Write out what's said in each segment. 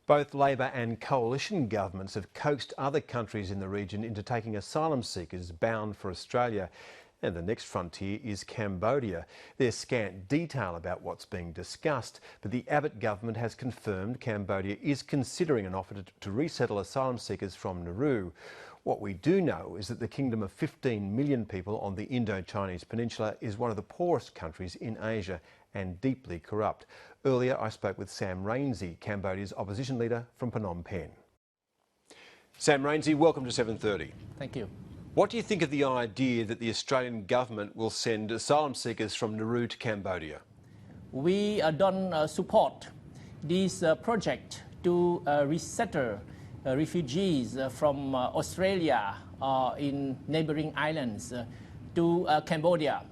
Both Labor and coalition governments have coaxed other countries in the region into taking asylum seekers bound for Australia. And the next frontier is Cambodia. There's scant detail about what's being discussed, but the Abbott government has confirmed Cambodia is considering an offer to resettle asylum seekers from Nauru. What we do know is that the kingdom of 15 million people on the Indo-Chinese peninsula is one of the poorest countries in Asia and deeply corrupt. Earlier, I spoke with Sam Rainsy, Cambodia's opposition leader from Phnom Penh. Sam Rainsy, welcome to 7:30. Thank you. What do you think of the idea that the Australian government will send asylum seekers from Nauru to Cambodia? We don't support this project to resettle refugees from Australia or in neighboring islands to Cambodia,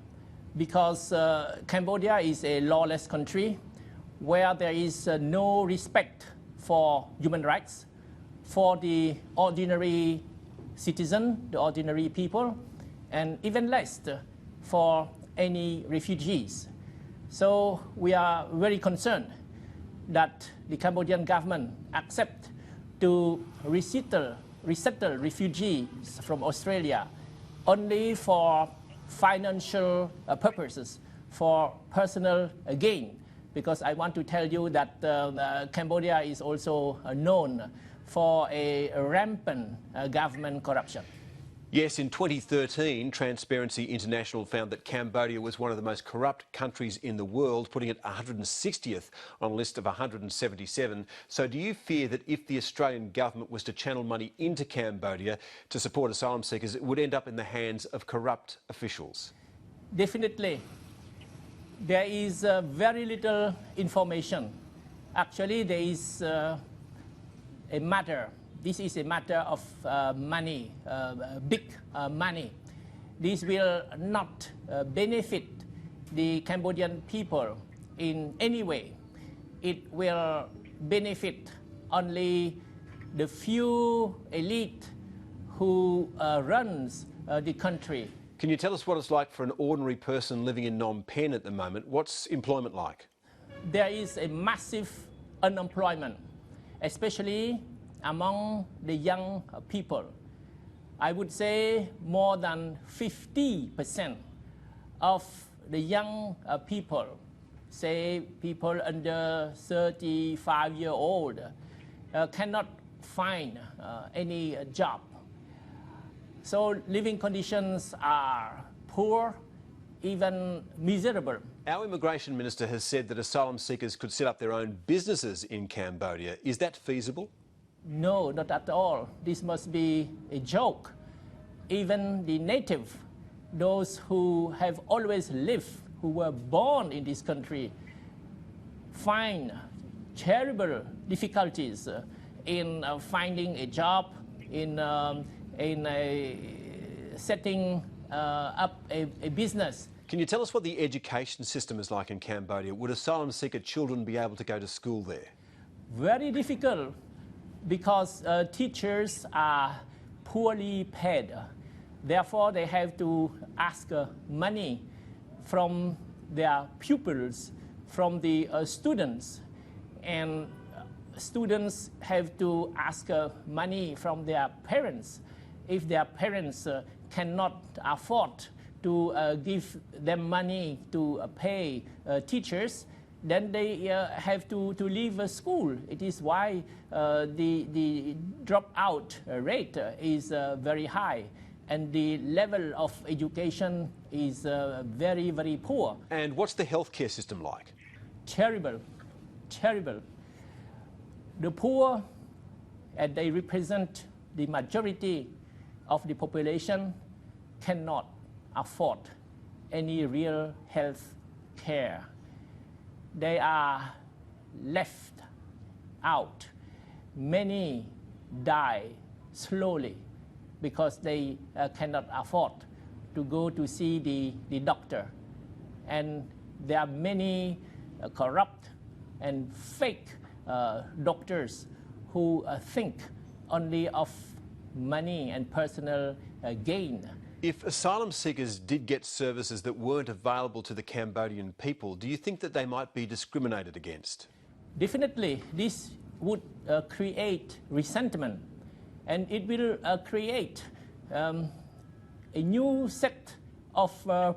because Cambodia is a lawless country where there is no respect for human rights, for the ordinary citizen, the ordinary people, and even less for any refugees. So we are very concerned that the Cambodian government accept to resettle refugees from Australia only for financial purposes, for personal gain. Because I want to tell you that Cambodia is also known for a rampant government corruption. Yes, in 2013, Transparency International found that Cambodia was one of the most corrupt countries in the world, putting it 160th on a list of 177. So do you fear that if the Australian government was to channel money into Cambodia to support asylum seekers, it would end up in the hands of corrupt officials? Definitely. There is very little information. Actually, there is this is a matter of money, big money. This will not benefit the Cambodian people in any way. It will benefit only the few elite who runs the country. Can you tell us what it's like for an ordinary person living in Phnom Penh at the moment? What's employment like? There is a massive unemployment, especially among the young people. I would say more than 50% of the young people, say people under 35-year-old, cannot find any job. So living conditions are poor, even miserable. Our immigration minister has said that asylum seekers could set up their own businesses in Cambodia. Is that feasible? No, not at all. This must be a joke. Even the native, those who have always lived, who were born in this country, find terrible difficulties in finding a job, in setting up a business. Can you tell us what the education system is like in Cambodia? Would asylum seeker children be able to go to school there? Very difficult, because teachers are poorly paid. Therefore, they have to ask money from their pupils, from the students. And students have to ask money from their parents. If their parents cannot afford to give them money to pay teachers, then they have to leave school. It is why the dropout rate is very high, and the level of education is very, very poor. And what's the healthcare system like? Terrible, terrible. The poor, and they represent the majority of the population, cannot afford any real health care. They are left out. Many die slowly because they cannot afford to go to see the doctor. And there are many corrupt and fake doctors who think only of money and personal gain. If asylum seekers did get services that weren't available to the Cambodian people, do you think that they might be discriminated against? Definitely, this would create resentment, and it will create a new set of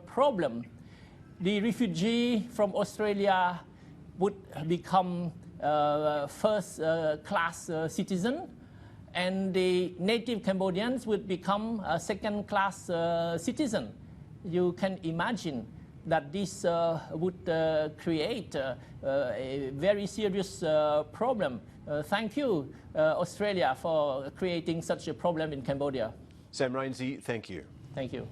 problem. The refugee from Australia would become first-class citizen, and the native Cambodians would become a second-class citizen. You can imagine that this would create a very serious problem. Thank you, Australia, for creating such a problem in Cambodia. Sam Rainsy, thank you. Thank you.